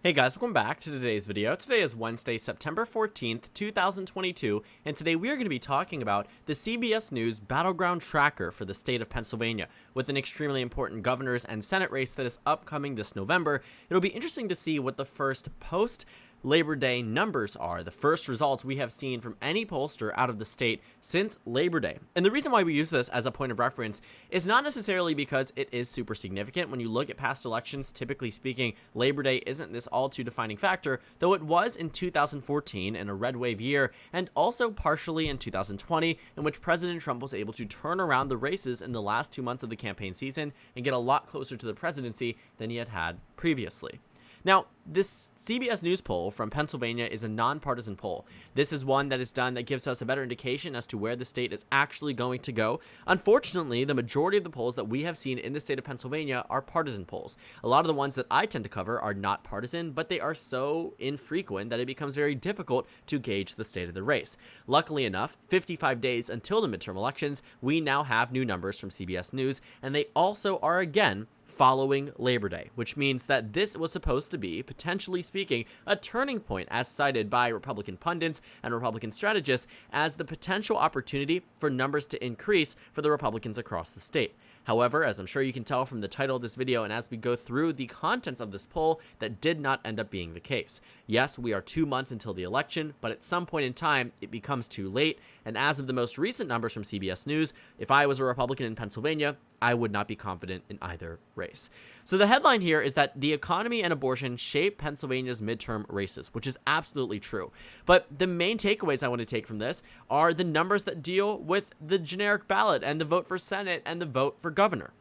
Hey guys, welcome back to today's video. Today is Wednesday, September 14th, 2022, and today we are going to be talking about the CBS News Battleground Tracker for the state of Pennsylvania, with an extremely important governor's and Senate race that is upcoming this November. It'll be interesting to see what the first post-Labor Day numbers are, the first results we have seen from any pollster out of the state since Labor Day. And the reason why we use this as a point of reference is not necessarily because it is super significant. When you look at past elections, typically speaking, Labor Day isn't this all too defining factor, though it was in 2014 in a red wave year, and also partially in 2020, in which President Trump was able to turn around the races in the last 2 months of the campaign season and get a lot closer to the presidency than he had previously. Now, this CBS News poll from Pennsylvania is a nonpartisan poll. This is one that is done that gives us a better indication as to where the state is actually going to go. Unfortunately, the majority of the polls that we have seen in the state of Pennsylvania are partisan polls. A lot of the ones that I tend to cover are not partisan, but they are so infrequent that it becomes very difficult to gauge the state of the race. Luckily enough, 55 days until the midterm elections, we now have new numbers from CBS News, and they also are again following Labor Day, which means that this was supposed to be, potentially speaking, a turning point as cited by Republican pundits and Republican strategists as the potential opportunity for numbers to increase for the Republicans across the state. However, as I'm sure you can tell from the title of this video and as we go through the contents of this poll, that did not end up being the case. Yes, we are 2 months until the election, but at some point in time, it becomes too late, and as of the most recent numbers from CBS News, if I was a Republican in Pennsylvania, I would not be confident in either race. So the headline here is that the economy and abortion shape Pennsylvania's midterm races, which is absolutely true. But the main takeaways I want to take from this are the numbers that deal with the generic ballot and the vote for Senate and the vote for governor.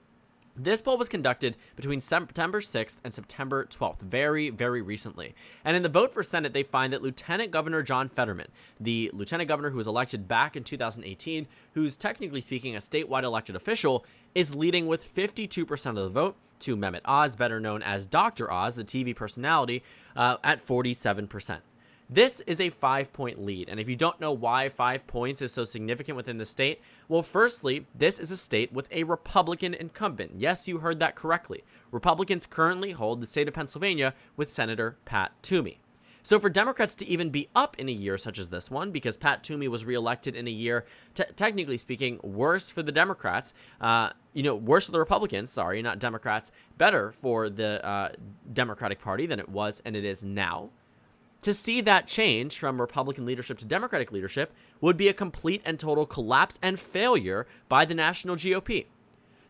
This poll was conducted between September 6th and September 12th, very, very recently. And in the vote for Senate, they find that Lieutenant Governor John Fetterman, the lieutenant governor who was elected back in 2018, who's technically speaking a statewide elected official, is leading with 52% of the vote to Mehmet Oz, better known as Dr. Oz, the TV personality, at 47%. This is a 5-point lead, and if you don't know why 5 points is so significant within the state, well, firstly, this is a state with a Republican incumbent. Yes, you heard that correctly. Republicans currently hold the state of Pennsylvania with Senator Pat Toomey. So for Democrats to even be up in a year such as this one, because Pat Toomey was reelected in a year, technically speaking, worse for the Democrats, worse for the Republicans, sorry, not Democrats, better for the Democratic Party than it was and it is now. To see that change from Republican leadership to Democratic leadership would be a complete and total collapse and failure by the national GOP.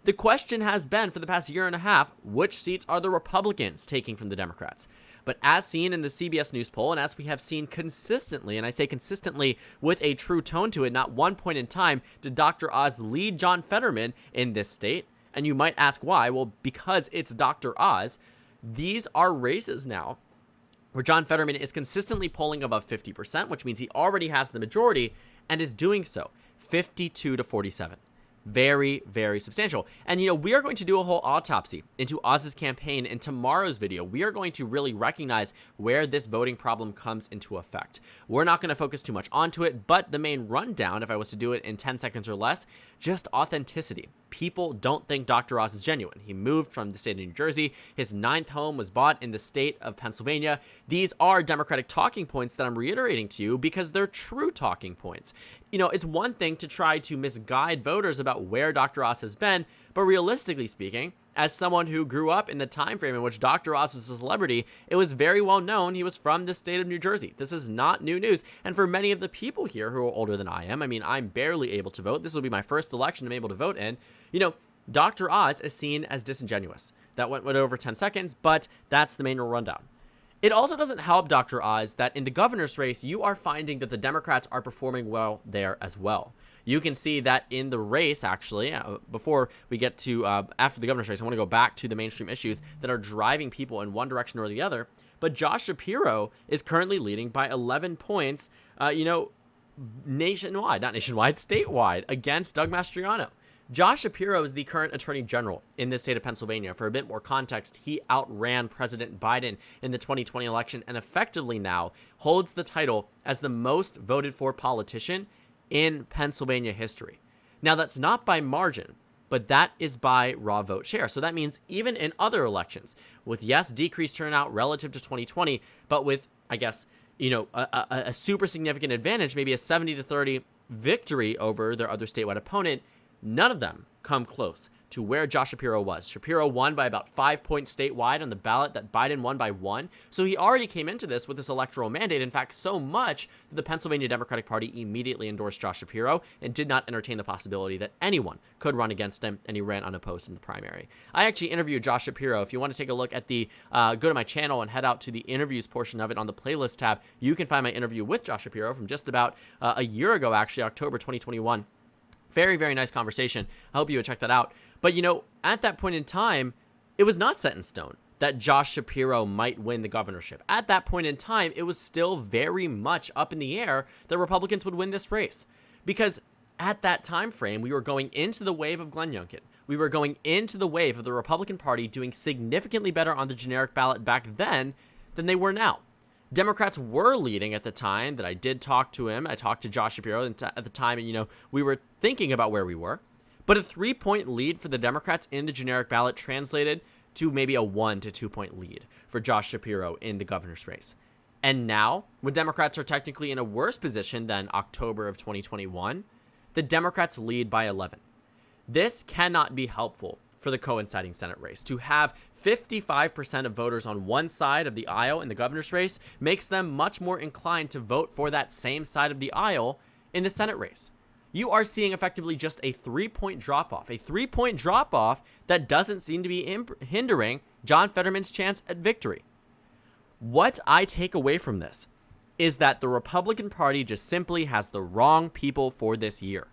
The question has been for the past year and a half, which seats are the Republicans taking from the Democrats? But as seen in the CBS News poll, and as we have seen consistently, and I say consistently with a true tone to it, not one point in time did Dr. Oz lead John Fetterman in this state. And you might ask why? Well, because it's Dr. Oz. These are races now where John Fetterman is consistently polling above 50%, which means he already has the majority and is doing so 52 to 47. Very, very substantial. And, we are going to do a whole autopsy into Oz's campaign in tomorrow's video. We are going to really recognize where this voting problem comes into effect. We're not going to focus too much onto it, but the main rundown, if I was to do it in 10 seconds or less, just authenticity. People don't think Dr. Oz is genuine. He moved from the state of New Jersey. His 9th home was bought in the state of Pennsylvania. These are Democratic talking points that I'm reiterating to you because they're true talking points. It's one thing to try to misguide voters about where Dr. Oz has been, but realistically speaking, as someone who grew up in the time frame in which Dr. Oz was a celebrity, it was very well known he was from the state of New Jersey. This is not new news. And for many of the people here who are older than I am, I'm barely able to vote. This will be my first election I'm able to vote in. Dr. Oz is seen as disingenuous. That went over 10 seconds, but that's the main rundown. It also doesn't help Dr. Oz that in the governor's race, you are finding that the Democrats are performing well there as well. You can see that in the race, actually, before we get to after the governor's race, I want to go back to the mainstream issues that are driving people in one direction or the other. But Josh Shapiro is currently leading by 11 points, statewide, against Doug Mastriano. Josh Shapiro is the current attorney general in the state of Pennsylvania. For a bit more context, he outran President Biden in the 2020 election and effectively now holds the title as the most voted for politician in Pennsylvania history. Now, that's not by margin. but that is by raw vote share. So that means even in other elections, with, yes, decreased turnout relative to 2020, but with, I guess, a super significant advantage, maybe a 70-30 victory over their other statewide opponent, none of them come close to where Josh Shapiro was. Shapiro won by about 5 points statewide on the ballot that Biden won by 1. So he already came into this with this electoral mandate. In fact, so much that the Pennsylvania Democratic Party immediately endorsed Josh Shapiro and did not entertain the possibility that anyone could run against him, and he ran unopposed in the primary. I actually interviewed Josh Shapiro. If you want to take a look at the, go to my channel and head out to the interviews portion of it on the playlist tab, you can find my interview with Josh Shapiro from just about a year ago, actually, October 2021. Very, very nice conversation. I hope you would check that out. But, at that point in time, it was not set in stone that Josh Shapiro might win the governorship. At that point in time, it was still very much up in the air that Republicans would win this race. Because at that time frame, we were going into the wave of Glenn Youngkin. We were going into the wave of the Republican Party doing significantly better on the generic ballot back then than they were now. Democrats were leading at the time that I did talk to him. I talked to Josh Shapiro at the time, and, we were thinking about where we were. But a 3-point lead for the Democrats in the generic ballot translated to maybe a 1 to 2 point lead for Josh Shapiro in the governor's race. And now, when Democrats are technically in a worse position than October of 2021, the Democrats lead by 11. This cannot be helpful for the coinciding Senate race. To have 55% of voters on one side of the aisle in the governor's race makes them much more inclined to vote for that same side of the aisle in the Senate race. You are seeing effectively just a 3-point drop-off, that doesn't seem to be hindering John Fetterman's chance at victory. What I take away from this is that the Republican Party just simply has the wrong people for this year.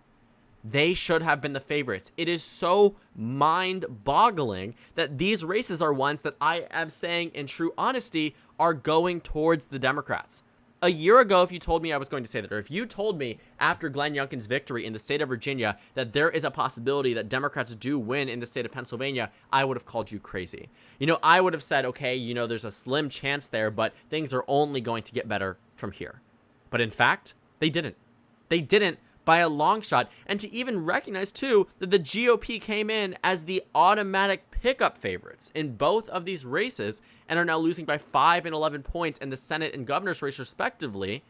They should have been the favorites. It is so mind-boggling that these races are ones that I am saying in true honesty are going towards the Democrats. A year ago, if you told me I was going to say that, or if you told me after Glenn Youngkin's victory in the state of Virginia that there is a possibility that Democrats do win in the state of Pennsylvania, I would have called you crazy. I would have said, okay, there's a slim chance there, but things are only going to get better from here. But in fact, they didn't. They didn't by a long shot. And to even recognize, too, that the GOP came in as the automatic pickup favorites in both of these races and are now losing by 5 and 11 points in the Senate and governor's race, respectively,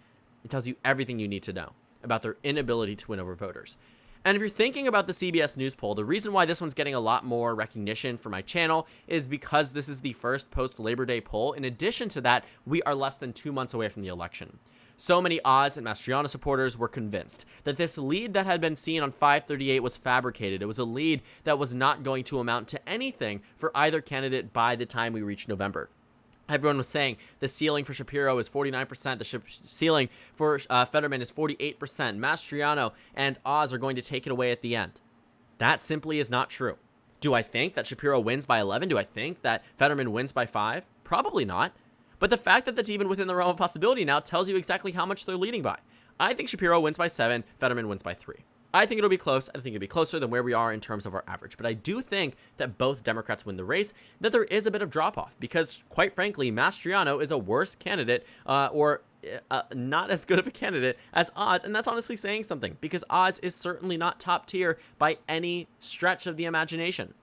it tells you everything you need to know about their inability to win over voters. And if you're thinking about the CBS News poll, the reason why this one's getting a lot more recognition for my channel is because this is the first post-Labor Day poll. In addition to that, we are less than 2 months away from the election. So many Oz and Mastriano supporters were convinced that this lead that had been seen on 538 was fabricated. It was a lead that was not going to amount to anything for either candidate by the time we reached November. Everyone was saying the ceiling for Shapiro is 49%. The ceiling for Fetterman is 48%. Mastriano and Oz are going to take it away at the end. That simply is not true. Do I think that Shapiro wins by 11? Do I think that Fetterman wins by 5? Probably not. But the fact that that's even within the realm of possibility now tells you exactly how much they're leading by. I think Shapiro wins by 7, Fetterman wins by 3. I think it'll be close. I think it'll be closer than where we are in terms of our average. But I do think that both Democrats win the race, that there is a bit of drop-off. Because, quite frankly, Mastriano is a worse candidate or not as good of a candidate as Oz. And that's honestly saying something. Because Oz is certainly not top tier by any stretch of the imagination.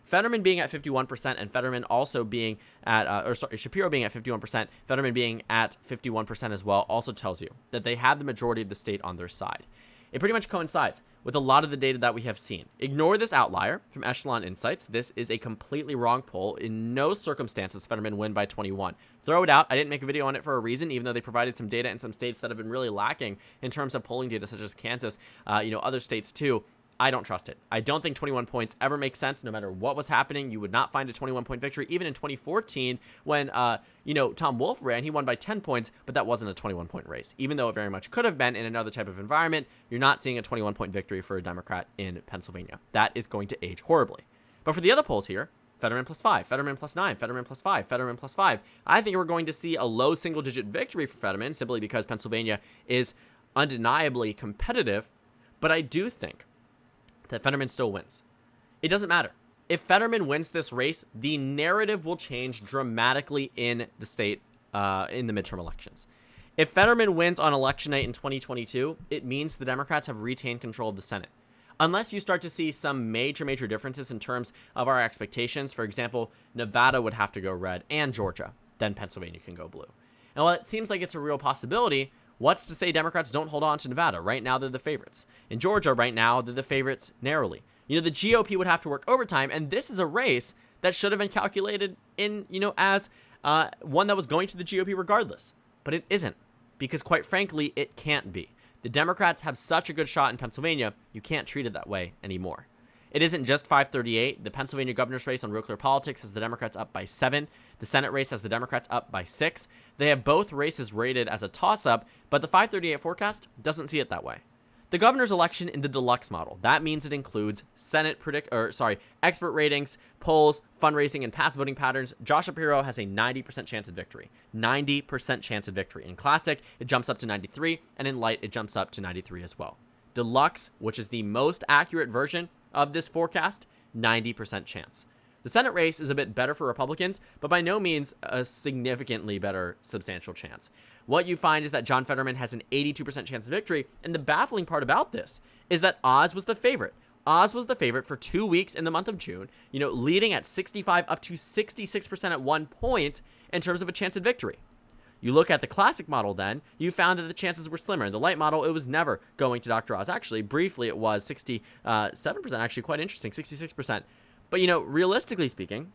Fetterman being at 51% and Fetterman also being at, Shapiro being at 51%, Fetterman being at 51% as well also tells you that they have the majority of the state on their side. It pretty much coincides with a lot of the data that we have seen. Ignore this outlier from Echelon Insights. This is a completely wrong poll. In no circumstances Fetterman win by 21. Throw it out. I didn't make a video on it for a reason, even though they provided some data in some states that have been really lacking in terms of polling data, such as Kansas, other states too. I don't trust it. I don't think 21 points ever makes sense. No matter what was happening, you would not find a 21-point victory. Even in 2014, when, Tom Wolf ran, he won by 10 points, but that wasn't a 21-point race. Even though it very much could have been in another type of environment, you're not seeing a 21-point victory for a Democrat in Pennsylvania. That is going to age horribly. But for the other polls here, Fetterman plus 5, Fetterman plus 9, Fetterman plus 5, Fetterman plus 5, I think we're going to see a low single-digit victory for Fetterman simply because Pennsylvania is undeniably competitive. But I do think that Fetterman still wins. It doesn't matter. If Fetterman wins this race, the narrative will change dramatically in the state, in the midterm elections. If Fetterman wins on election night in 2022, it means the Democrats have retained control of the Senate. unless you start to see some major differences in terms of our expectations. For example, Nevada would have to go red and Georgia. Then Pennsylvania can go blue. And while it seems like it's a real possibility, what's to say Democrats don't hold on to Nevada? Right now, they're the favorites. In Georgia, right now, they're the favorites narrowly. The GOP would have to work overtime, and this is a race that should have been calculated in, as one that was going to the GOP regardless. But it isn't, because quite frankly, it can't be. The Democrats have such a good shot in Pennsylvania, you can't treat it that way anymore. It isn't just 538. The Pennsylvania governor's race on Real Clear Politics has the Democrats up by 7. The Senate race has the Democrats up by 6. They have both races rated as a toss-up, but the 538 forecast doesn't see it that way. The governor's election in the deluxe model, that means it includes expert ratings, polls, fundraising, and past voting patterns. Josh Shapiro has a 90% chance of victory. 90% chance of victory. In Classic, it jumps up to 93, and in Light, it jumps up to 93 as well. Deluxe, which is the most accurate version of this forecast, 90% chance. The Senate race is a bit better for Republicans, but by no means a significantly better substantial chance. What you find is that John Fetterman has an 82% chance of victory, and the baffling part about this is that Oz was the favorite. Oz was the favorite for 2 weeks in the month of June, leading at 65 up to 66% at one point in terms of a chance of victory. You look at the classic model then, you found that the chances were slimmer. In the light model, it was never going to Dr. Oz. Actually, briefly, it was 67%, actually quite interesting, 66%. But, realistically speaking,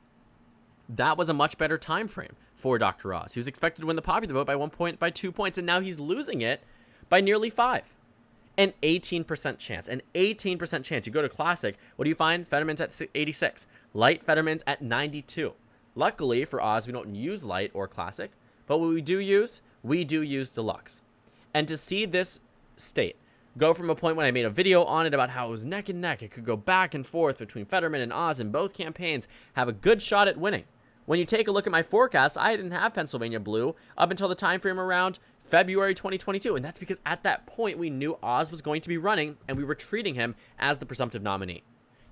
that was a much better time frame for Dr. Oz. He was expected to win the popular vote by 1 point, by 2 points, and now he's losing it by nearly 5. An 18% chance. An 18% chance. You go to Classic, what do you find? Fetterman's at 86. Light, Fetterman's at 92. Luckily for Oz, we don't use Light or Classic, but what we do use Deluxe. And to see this state go from a point when I made a video on it about how it was neck and neck, it could go back and forth between Fetterman and Oz, and both campaigns have a good shot at winning. When you take a look at my forecast, I didn't have Pennsylvania blue up until the time frame around February 2022, and that's because at that point we knew Oz was going to be running, and we were treating him as the presumptive nominee.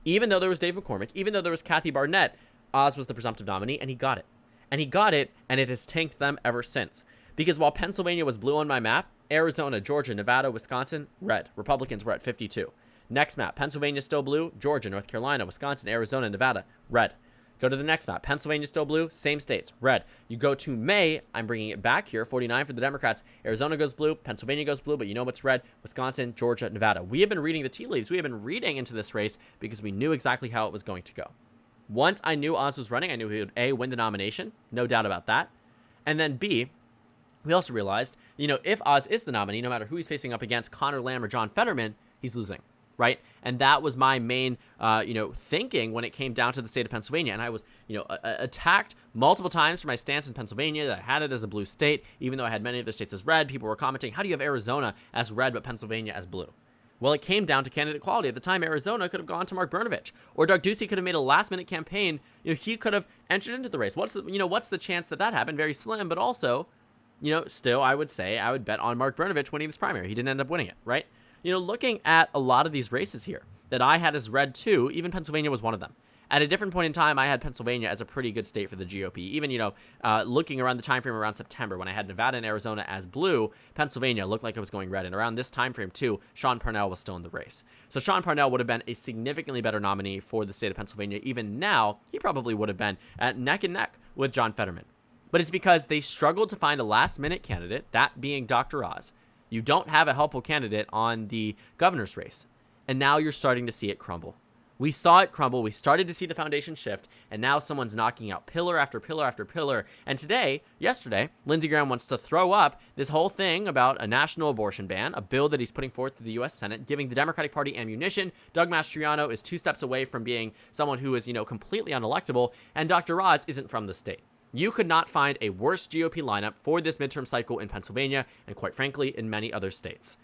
Even though there was Dave McCormick, even though there was Kathy Barnett, Oz was the presumptive nominee, and he got it. And it has tanked them ever since. Because while Pennsylvania was blue on my map, Arizona, Georgia, Nevada, Wisconsin, red. Republicans were at 52. Next map, Pennsylvania still blue, Georgia, North Carolina, Wisconsin, Arizona, Nevada, red. Go to the next map, Pennsylvania still blue, same states, red. You go to May, I'm bringing it back here, 49 for the Democrats. Arizona goes blue, Pennsylvania goes blue, but you know what's red? Wisconsin, Georgia, Nevada. We have been reading the tea leaves. We have been reading into this race because we knew exactly how it was going to go. Once I knew Oz was running, I knew he would A, win the nomination, no doubt about that. And then B, we also realized, if Oz is the nominee, no matter who he's facing up against, Conor Lamb or John Fetterman, he's losing, right? And that was my main, thinking when it came down to the state of Pennsylvania. And I was, attacked multiple times for my stance in Pennsylvania, that I had it as a blue state, even though I had many other states as red. People were commenting, how do you have Arizona as red but Pennsylvania as blue? Well, it came down to candidate quality. At the time, Arizona could have gone to Mark Brnovich, or Doug Ducey could have made a last-minute campaign. He could have entered into the race. What's the chance that happened? Very slim, but also, still, I would bet on Mark Brnovich winning this primary. He didn't end up winning it, right? Looking at a lot of these races here that I had as red too, even Pennsylvania was one of them. At a different point in time, I had Pennsylvania as a pretty good state for the GOP. Even, looking around the time frame around September when I had Nevada and Arizona as blue, Pennsylvania looked like it was going red. And around this time frame, too, Sean Parnell was still in the race. So Sean Parnell would have been a significantly better nominee for the state of Pennsylvania. Even now, he probably would have been at neck and neck with John Fetterman. But it's because they struggled to find a last-minute candidate, that being Dr. Oz. You don't have a helpful candidate on the governor's race. And now you're starting to see it crumble. We saw it crumble. We started to see the foundation shift, and now someone's knocking out pillar after pillar after pillar. And yesterday, Lindsey Graham wants to throw up this whole thing about a national abortion ban, a bill that he's putting forth to the U.S. Senate, giving the Democratic Party ammunition. Doug Mastriano is 2 steps away from being someone who is, completely unelectable, and Dr. Oz isn't from the state. You could not find a worse GOP lineup for this midterm cycle in Pennsylvania, and quite frankly, in many other states.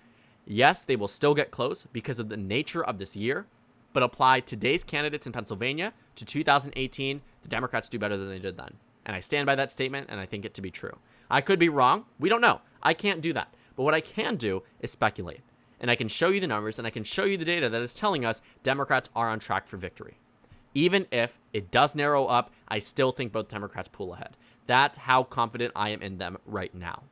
Yes, they will still get close because of the nature of this year, but apply today's candidates in Pennsylvania to 2018, the Democrats do better than they did then. And I stand by that statement, and I think it to be true. I could be wrong. We don't know. I can't do that. But what I can do is speculate. And I can show you the numbers, and I can show you the data that is telling us Democrats are on track for victory. Even if it does narrow up, I still think both Democrats pull ahead. That's how confident I am in them right now.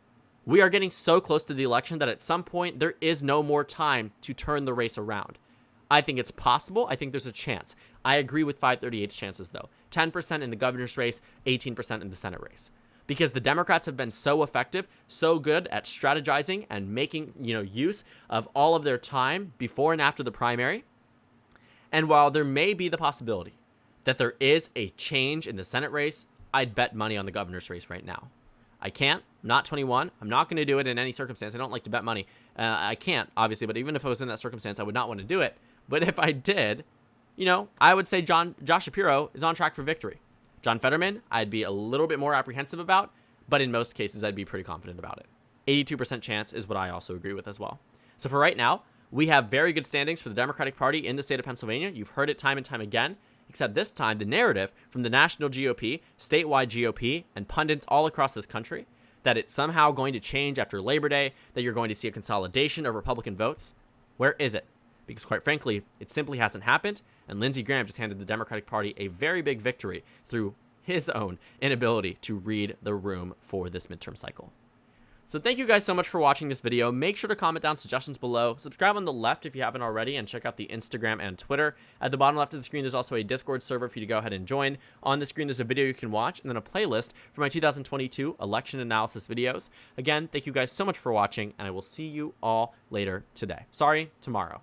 We are getting so close to the election that at some point, there is no more time to turn the race around. I think it's possible. I think there's a chance. I agree with 538's chances, though. 10% in the governor's race, 18% in the Senate race. Because the Democrats have been so effective, so good at strategizing and making, use of all of their time before and after the primary. And while there may be the possibility that there is a change in the Senate race, I'd bet money on the governor's race right now. I can't. I'm not 21. I'm not going to do it in any circumstance. I don't like to bet money. I can't, obviously, but even if I was in that circumstance, I would not want to do it. But if I did, I would say Josh Shapiro is on track for victory. John Fetterman, I'd be a little bit more apprehensive about, but in most cases, I'd be pretty confident about it. 82% chance is what I also agree with as well. So for right now, we have very good standings for the Democratic Party in the state of Pennsylvania. You've heard it time and time again, except this time, the narrative from the national GOP, statewide GOP, and pundits all across this country, that it's somehow going to change after Labor Day, that you're going to see a consolidation of Republican votes. Where is it? Because quite frankly, it simply hasn't happened, and Lindsey Graham just handed the Democratic Party a very big victory through his own inability to read the room for this midterm cycle. So thank you guys so much for watching this video. Make sure to comment down suggestions below. Subscribe on the left if you haven't already, and check out the Instagram and Twitter. At the bottom left of the screen, there's also a Discord server for you to go ahead and join. On the screen, there's a video you can watch, and then a playlist for my 2022 election analysis videos. Again, thank you guys so much for watching, and I will see you all later today. Sorry, tomorrow.